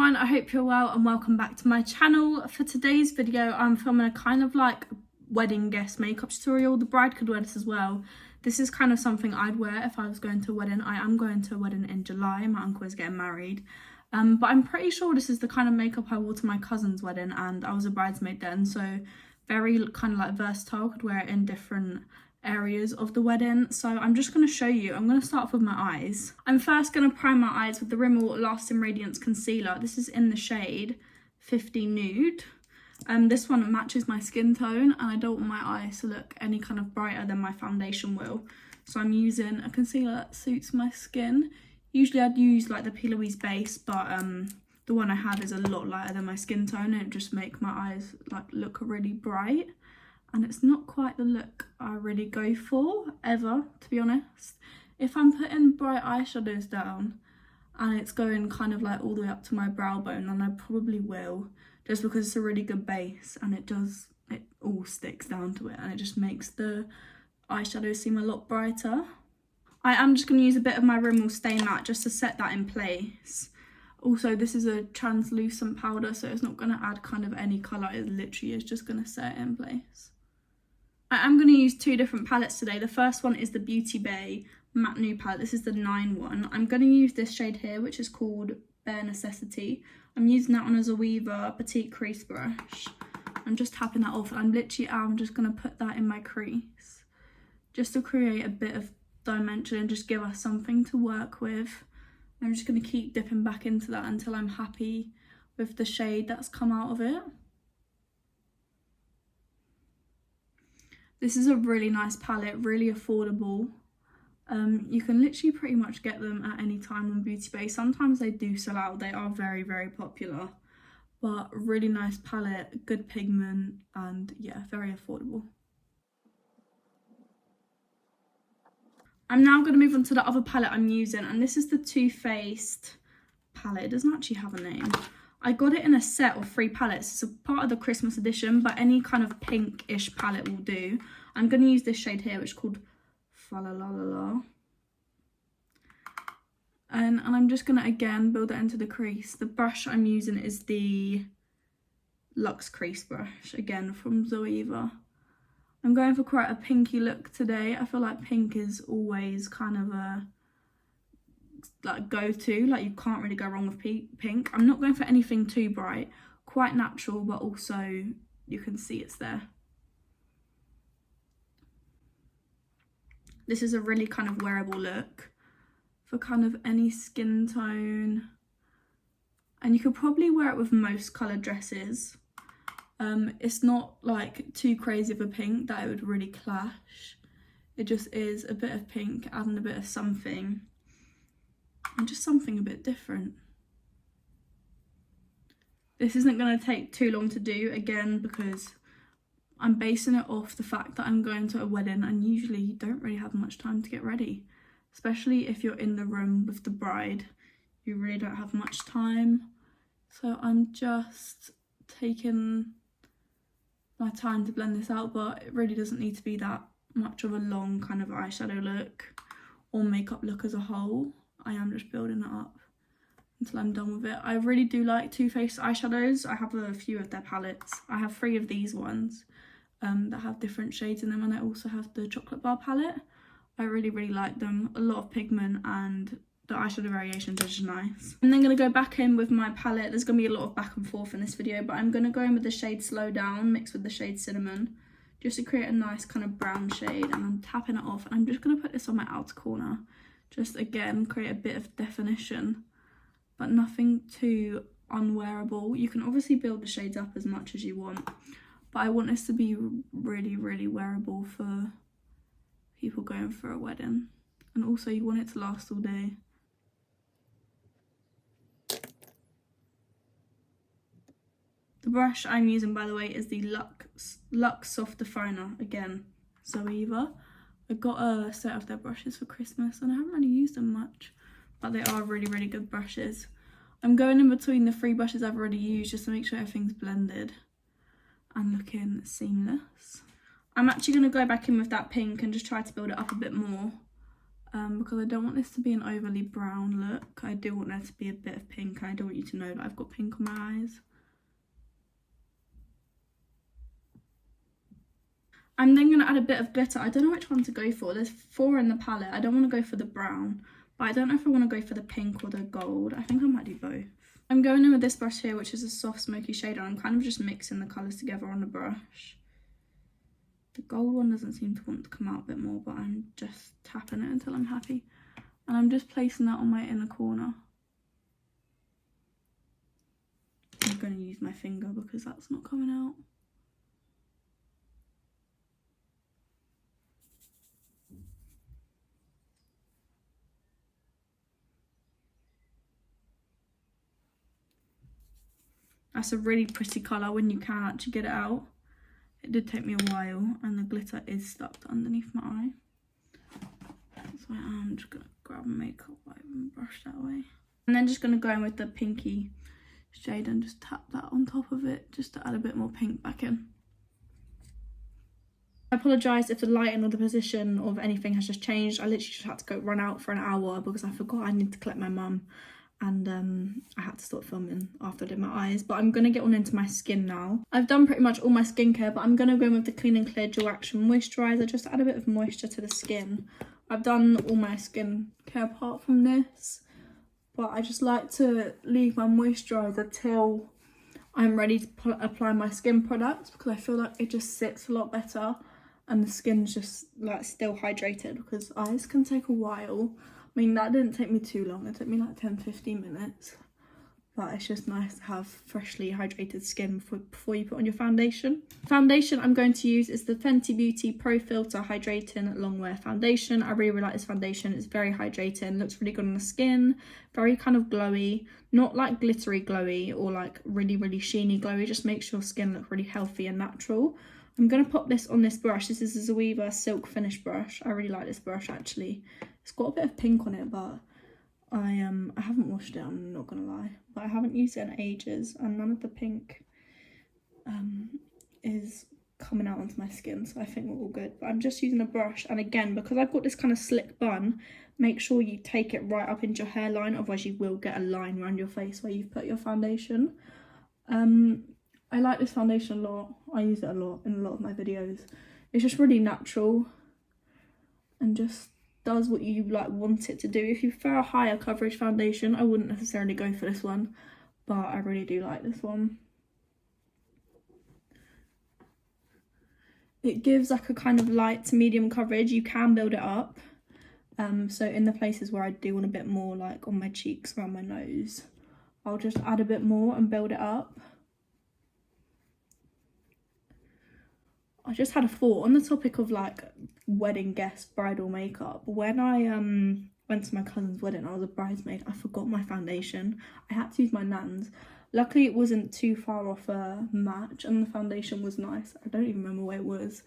everyone, I hope you're well and welcome back to my channel. For today's video I'm filming a kind of like wedding guest makeup tutorial. The bride could wear this as well. This is kind of something I'd wear if I was going to a wedding. I am going to a wedding in July, my uncle is getting married. But I'm pretty sure this is the kind of makeup I wore to my cousin's wedding and I was a bridesmaid then, so very kind of like versatile, could wear it in different areas of the wedding. So I'm just going to show you. I'm going to start off with my eyes. I'm first going to prime my eyes with the Rimmel Lasting Radiance Concealer. This is in the shade 50 Nude. This one matches my skin tone and I don't want my eyes to look any kind of brighter than my foundation will. So I'm using a concealer that suits my skin. Usually I'd use like the P. Louise base, but the one I have is a lot lighter than my skin tone and it just makes my eyes like look really bright. And it's not quite the look I really go for, ever, to be honest. If I'm putting bright eyeshadows down and it's going kind of like all the way up to my brow bone, then I probably will, just because it's a really good base and it all sticks down to it and it just makes the eyeshadow seem a lot brighter. I am just going to use a bit of my Rimmel Stay Matte just to set that in place. Also, this is a translucent powder, so it's not going to add kind of any colour, it literally is just going to set it in place. I am going to use two different palettes today. The first one is the Beauty Bay Matte Nude palette. This is the 9 one. I'm going to use this shade here, which is called Bare Necessity. I'm using that on a Zoeva Petite Crease brush. I'm just tapping that off and I'm just going to put that in my crease just to create a bit of dimension and just give us something to work with. I'm just going to keep dipping back into that until I'm happy with the shade that's come out of it. This is a really nice palette, really affordable. You can literally pretty much get them at any time on Beauty Bay. Sometimes they do sell out, they are very, very popular. But really nice palette, good pigment, and yeah, very affordable. I'm now going to move on to the other palette I'm using, and this is the Too Faced palette. It doesn't actually have a name. I got it in a set of 3 palettes. It's a part of the Christmas edition, but any kind of pinkish palette will do. I'm going to use this shade here, which is called Fa La La La La. And I'm just going to, again, build it into the crease. The brush I'm using is the Luxe Crease brush, again, from Zoeva. I'm going for quite a pinky look today. I feel like pink is always kind of a like go-to, like you can't really go wrong with pink. I'm not going for anything too bright, quite natural, but also you can see it's there. This is a really kind of wearable look for kind of any skin tone, and you could probably wear it with most coloured dresses. It's not like too crazy of a pink that it would really clash. It just is a bit of pink adding a bit of something, and just something a bit different. This isn't going to take too long to do, again, because I'm basing it off the fact that I'm going to a wedding and usually you don't really have much time to get ready. Especially if you're in the room with the bride, you really don't have much time. So I'm just taking my time to blend this out, but it really doesn't need to be that much of a long kind of eyeshadow look or makeup look as a whole. I am just building it up until I'm done with it. I really do like Too Faced eyeshadows. I have a few of their palettes. I have 3 of these ones that have different shades in them, and I also have the Chocolate Bar palette. I really, really like them. A lot of pigment and the eyeshadow variations are just nice. I'm then going to go back in with my palette. There's going to be a lot of back and forth in this video, but I'm going to go in with the shade Slow Down mixed with the shade Cinnamon, just to create a nice kind of brown shade, and I'm tapping it off, and I'm just going to put this on my outer corner. Just again create a bit of definition, but nothing too unwearable. You can obviously build the shades up as much as you want, but I want this to be really, really wearable for people going for a wedding, and also you want it to last all day. The brush I'm using, by the way, is the Luxe Soft Definer, again, Zoeva. I got a set of their brushes for Christmas and I haven't really used them much, but they are really, really good brushes. I'm going in between the 3 brushes I've already used just to make sure everything's blended and looking seamless. I'm actually going to go back in with that pink and just try to build it up a bit more. because I don't want this to be an overly brown look. I do want there to be a bit of pink. I don't want you to know that I've got pink on my eyes. I'm then going to add a bit of glitter. I don't know which one to go for. There's 4 in the palette. I don't want to go for the brown, but I don't know if I want to go for the pink or the gold. I think I might do both. I'm going in with this brush here, which is a soft smoky shade, and I'm kind of just mixing the colours together on the brush. The gold one doesn't seem to want to come out a bit more, but I'm just tapping it until I'm happy. And I'm just placing that on my inner corner. I'm going to use my finger because that's not coming out. That's a really pretty colour when you can actually get it out. It did take me a while, and the glitter is stuck underneath my eye. So I'm just going to grab a makeup wipe and brush that away. And then just going to go in with the pinky shade and just tap that on top of it, just to add a bit more pink back in. I apologise if the lighting or the position of anything has just changed. I literally just had to run out for an hour because I forgot I need to collect my mum. And I had to stop filming after I did my eyes. But I'm going to get on into my skin now. I've done pretty much all my skincare, but I'm going to go in with the Clean and Clear Dual Action Moisturiser just to add a bit of moisture to the skin. I've done all my skincare apart from this, but I just like to leave my moisturiser till I'm ready to apply my skin products, because I feel like it just sits a lot better and the skin's just like still hydrated, because eyes can take a while. I mean, that didn't take me too long. It took me like 10-15 minutes. But it's just nice to have freshly hydrated skin before you put on your foundation. Foundation I'm going to use is the Fenty Beauty Pro Filter Hydrating Longwear Foundation. I really like this foundation. It's very hydrating, looks really good on the skin. Very kind of glowy. Not like glittery glowy or like really, really sheeny glowy. Just makes your skin look really healthy and natural. I'm going to pop this on this brush. This is a Zoeva Silk Finish brush. I really like this brush actually. It's got a bit of pink on it, but I haven't washed it, I'm not going to lie. But I haven't used it in ages, and none of the pink is coming out onto my skin, so I think we're all good. But I'm just using a brush, and again, because I've got this kind of slick bun, make sure you take it right up into your hairline, otherwise you will get a line around your face where you've put your foundation. I like this foundation a lot. I use it a lot in a lot of my videos. It's just really natural and just does what you like want it to do. If you prefer a higher coverage foundation, I wouldn't necessarily go for this one, but I really do like this one. It gives like a kind of light to medium coverage. You can build it up. So in the places where I do want a bit more, like on my cheeks, around my nose, I'll just add a bit more and build it up. I just had a thought on the topic of like wedding guest bridal makeup. When I went to my cousin's wedding, I was a bridesmaid. I forgot my foundation. I had to use my Nan's. Luckily it wasn't too far off a match, and the foundation was nice. I don't even remember where it was,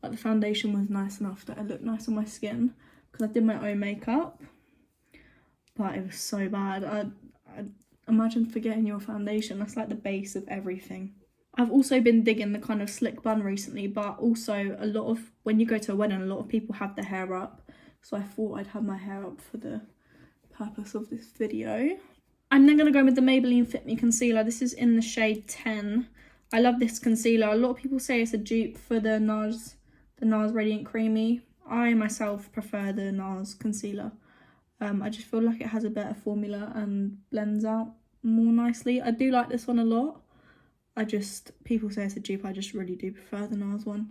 but the foundation was nice enough that it looked nice on my skin, because I did my own makeup. But it was so bad. I imagine forgetting your foundation. That's like the base of everything. I've also been digging the kind of slick bun recently, but also a lot of, when you go to a wedding, a lot of people have their hair up. So I thought I'd have my hair up for the purpose of this video. I'm then going to go with the Maybelline Fit Me Concealer. This is in the shade 10. I love this concealer. A lot of people say it's a dupe for the NARS Radiant Creamy. I myself prefer the NARS concealer. I just feel like it has a better formula and blends out more nicely. I do like this one a lot. People say it's a dupe, I just really do prefer the NARS one.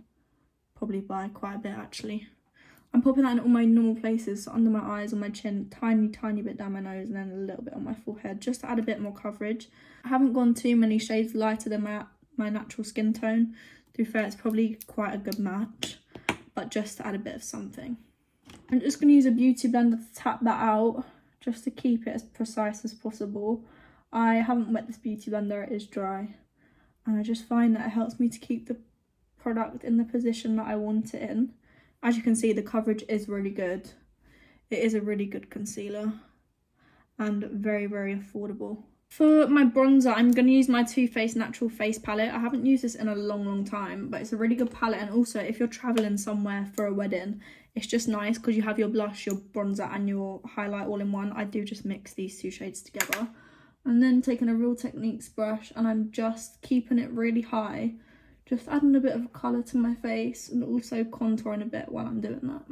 Probably by quite a bit actually. I'm popping that in all my normal places, so under my eyes, on my chin, tiny bit down my nose, and then a little bit on my forehead, just to add a bit more coverage. I haven't gone too many shades lighter than my natural skin tone. To be fair, it's probably quite a good match, but just to add a bit of something. I'm just going to use a beauty blender to tap that out, just to keep it as precise as possible. I haven't wet this beauty blender, it is dry. And I just find that it helps me to keep the product in the position that I want it in. As you can see, the coverage is really good. It is a really good concealer and very, very affordable. For my bronzer, I'm going to use my Too Faced Natural Face Palette. I haven't used this in a long time, but it's a really good palette. And also, if you're traveling somewhere for a wedding, It's just nice because you have your blush, your bronzer and your highlight all in one. I do just mix these two shades together. And then taking a Real Techniques brush, and I'm just keeping it really high, just adding a bit of colour to my face and also contouring a bit while I'm doing that.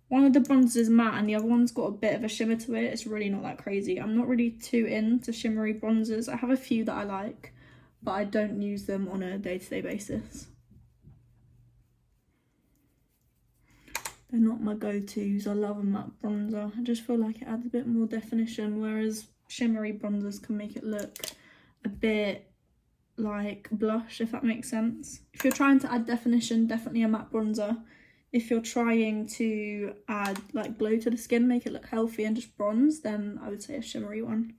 One of the bronzers is matte and the other one's got a bit of a shimmer to it. It's really not that crazy. I'm not really too into shimmery bronzers. I have a few that I like, but I don't use them on a day-to-day basis. They're not my go-tos. I love a matte bronzer. I just feel like it adds a bit more definition, whereas shimmery bronzers can make it look a bit like blush, if that makes sense. If you're trying to add definition, definitely a matte bronzer. If you're trying to add like glow to the skin, make it look healthy and just bronze, then I would say a shimmery one.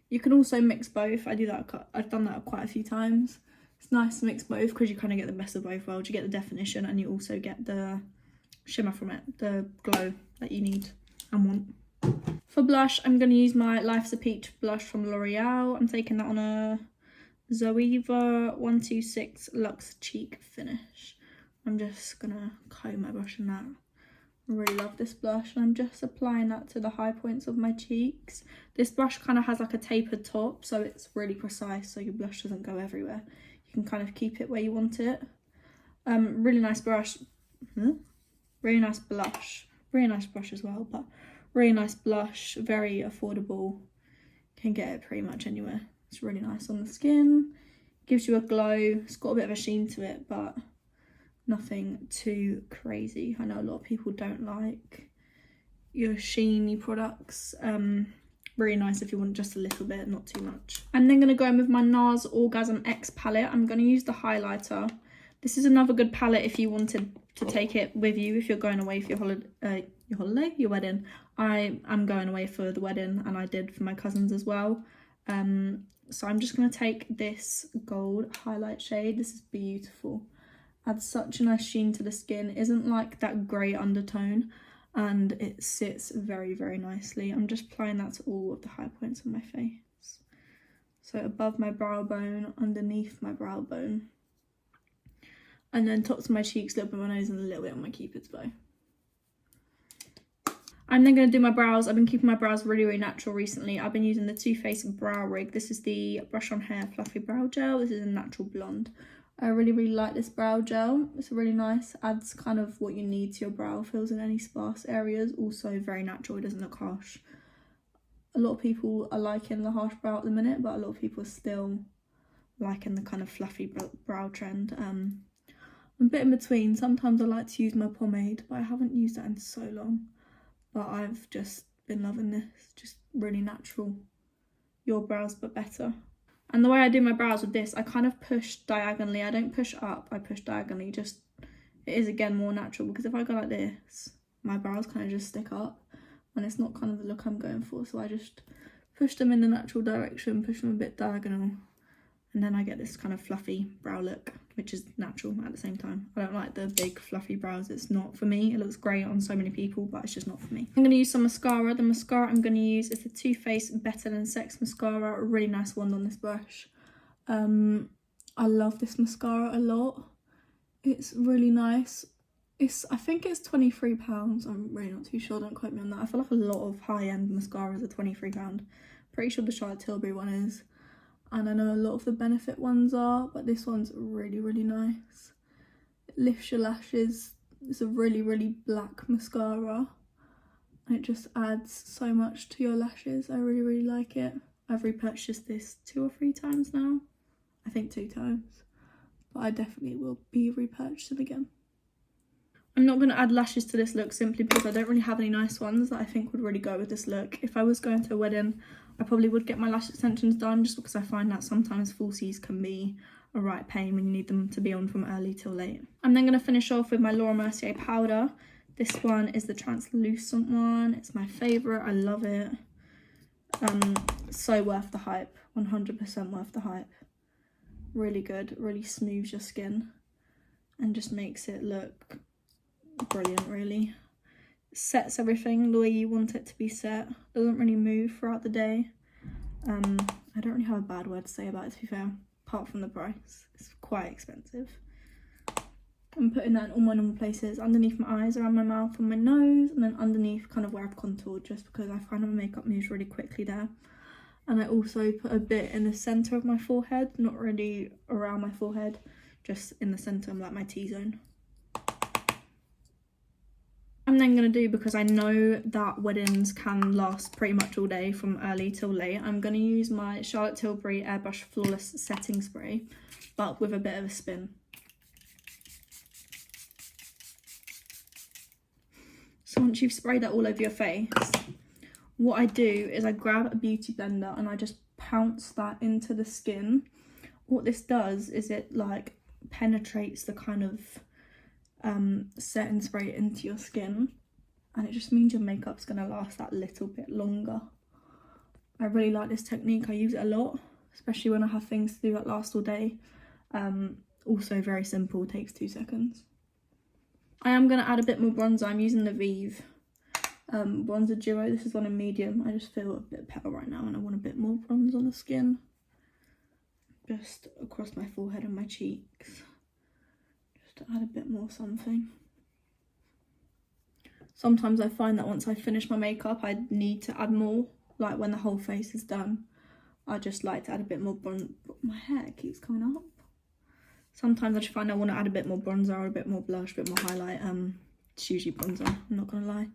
You can also mix both. I've done that quite a few times. It's nice to mix both because you kind of get the best of both worlds. You get the definition and you also get the shimmer from it, the glow that you need and want. For blush, I'm going to use my Life's a Peach blush from L'Oreal. I'm taking that on a Zoeva 126 Luxe Cheek Finish. I'm just gonna comb my brush in that. I really love this blush, and I'm just applying that to the high points of my cheeks. This brush kind of has like a tapered top, so it's really precise, so your blush doesn't go everywhere. You can kind of keep it where you want it. Really nice brush. Really nice blush. Really nice brush as well, but really nice blush. Very affordable. Can get it pretty much anywhere. It's really nice on the skin. Gives you a glow. It's got a bit of a sheen to it, but nothing too crazy. I know a lot of people don't like your sheeny products. Really nice if you want just a little bit, not too much. I'm then going to go in with my NARS Orgasm X palette. I'm going to use the highlighter. This is another good palette if you wanted to take it with you if you're going away for your wedding. I am going away for the wedding, and I did for my cousins as well. So I'm just going to take this gold highlight shade. This is beautiful. Adds such a nice sheen to the skin. Isn't like that grey undertone, and it sits very, very nicely. I'm just applying that to all of the high points of my face. So above my brow bone, underneath my brow bone, and then tops of my cheeks, a little bit on my nose, and a little bit on my cupid's bow. I'm then going to do my brows. I've been keeping my brows really, really natural recently. I've been using the Too Faced Brow Rig. This is the Brush On Hair Fluffy Brow Gel. This is a natural blonde. I really, really like this brow gel. It's really nice. Adds kind of what you need to your brow. Fills in any sparse areas. Also very natural. It doesn't look harsh. A lot of people are liking the harsh brow at the minute, but a lot of people are still liking the kind of fluffy brow trend. I'm a bit in between. Sometimes I like to use my pomade, but I haven't used that in so long. But I've just been loving this. Just really natural. Your brows, but better. And the way I do my brows with this, I kind of push diagonally. I don't push up, I push diagonally. Just, it is again more natural, because if I go like this, my brows kind of just stick up, and it's not kind of the look I'm going for. So I just push them in the natural direction, push them a bit diagonal, and then I get this kind of fluffy brow look, which is natural at the same time. I don't like the big fluffy brows. It's not for me. It looks great on so many people, but it's just not for me. I'm going to use some mascara. The mascara I'm going to use is the Too Faced Better Than Sex mascara. A really nice wand on this brush. I love this mascara a lot. It's really nice. I think it's £23. I'm really not too sure. Don't quote me on that. I feel like a lot of high-end mascaras are £23. Pretty sure the Charlotte Tilbury one is. And I know a lot of the Benefit ones are, but this one's really, really nice. It lifts your lashes. It's a really, really black mascara. And it just adds so much to your lashes. I really, really like it. I've repurchased this 2 or 3 times now. I think 2 times. But I definitely will be repurchasing again. I'm not going to add lashes to this look simply because I don't really have any nice ones that I think would really go with this look. If I was going to a wedding, I probably would get my lash extensions done, just because I find that sometimes falsies can be a right pain when you need them to be on from early till late. I'm then going to finish off with my Laura Mercier powder. This one is the translucent one. It's my favourite. I love it. So worth the hype. 100% worth the hype. Really good. Really smooths your skin and just makes it look brilliant, really. Sets everything the way you want it to be set. Doesn't really move throughout the day. I don't really have a bad word to say about it, to be fair, apart from the price. It's quite expensive. I'm putting that in all my normal places, underneath my eyes, around my mouth and my nose, and then underneath kind of where I've contoured, just because I find my makeup moves really quickly there. And I also put a bit in the centre of my forehead, not really around my forehead, just in the centre, like my T-zone. I'm then going to do, because I know that weddings can last pretty much all day from early till late, I'm going to use my Charlotte Tilbury Airbrush Flawless Setting Spray, but with a bit of a spin. So once you've sprayed that all over your face, what I do is I grab a beauty blender and I just pounce that into the skin. What this does is it like penetrates the kind of setting spray into your skin, and it just means your makeup's going to last that little bit longer. I really like this technique. I use it a lot, especially when I have things to do that last all day. Also very simple, takes 2 seconds. I am going to add a bit more bronzer. I'm using the Vive bronzer duo. This is on a medium. I just feel a bit pale right now and I want a bit more bronze on the skin, just across my forehead and my cheeks, just to add a bit more something. Sometimes I find that once I finish my makeup I need to add more, like when the whole face is done. I just like to add a bit more bronze. My hair keeps coming up. Sometimes I just find I want to add a bit more bronzer or a bit more blush, a bit more highlight. It's usually bronzer, I'm not gonna lie.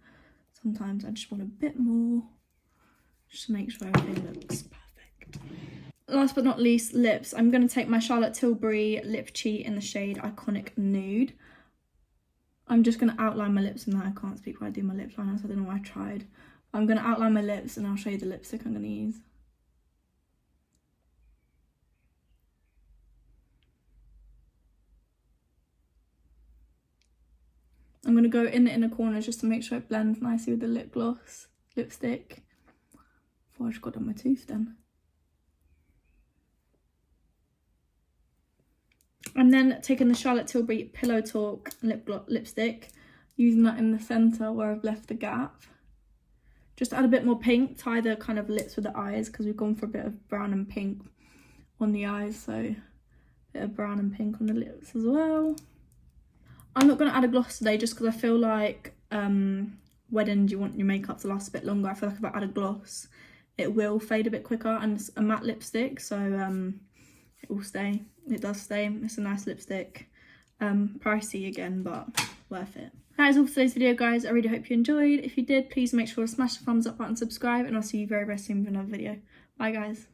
Sometimes I just want a bit more, just to make sure everything looks perfect. Last but not least, lips. I'm going to take my Charlotte Tilbury Lip Cheat in the shade Iconic Nude. I'm just going to outline my lips, and I can't speak while I do my lip liner, so I don't know why I tried. I'm going to outline my lips and I'll show you the lipstick I'm going to use. I'm going to go in the inner corners just to make sure it blends nicely with the lip gloss lipstick. I just got on my tooth then. I'm then taking the Charlotte Tilbury Pillow Talk lipstick, using that in the centre where I've left the gap. Just to add a bit more pink, tie the kind of lips with the eyes, because we've gone for a bit of brown and pink on the eyes, so a bit of brown and pink on the lips as well. I'm not going to add a gloss today just because I feel like weddings, you want your makeup to last a bit longer. I feel like if I add a gloss it will fade a bit quicker, and it's a matte lipstick, so it will stay. It does stay. It's a nice lipstick. Pricey again, but worth it. That is all for today's video, guys. I really hope you enjoyed. If you did, please make sure to smash the thumbs up button, subscribe, and I'll see you very soon with another video. Bye guys.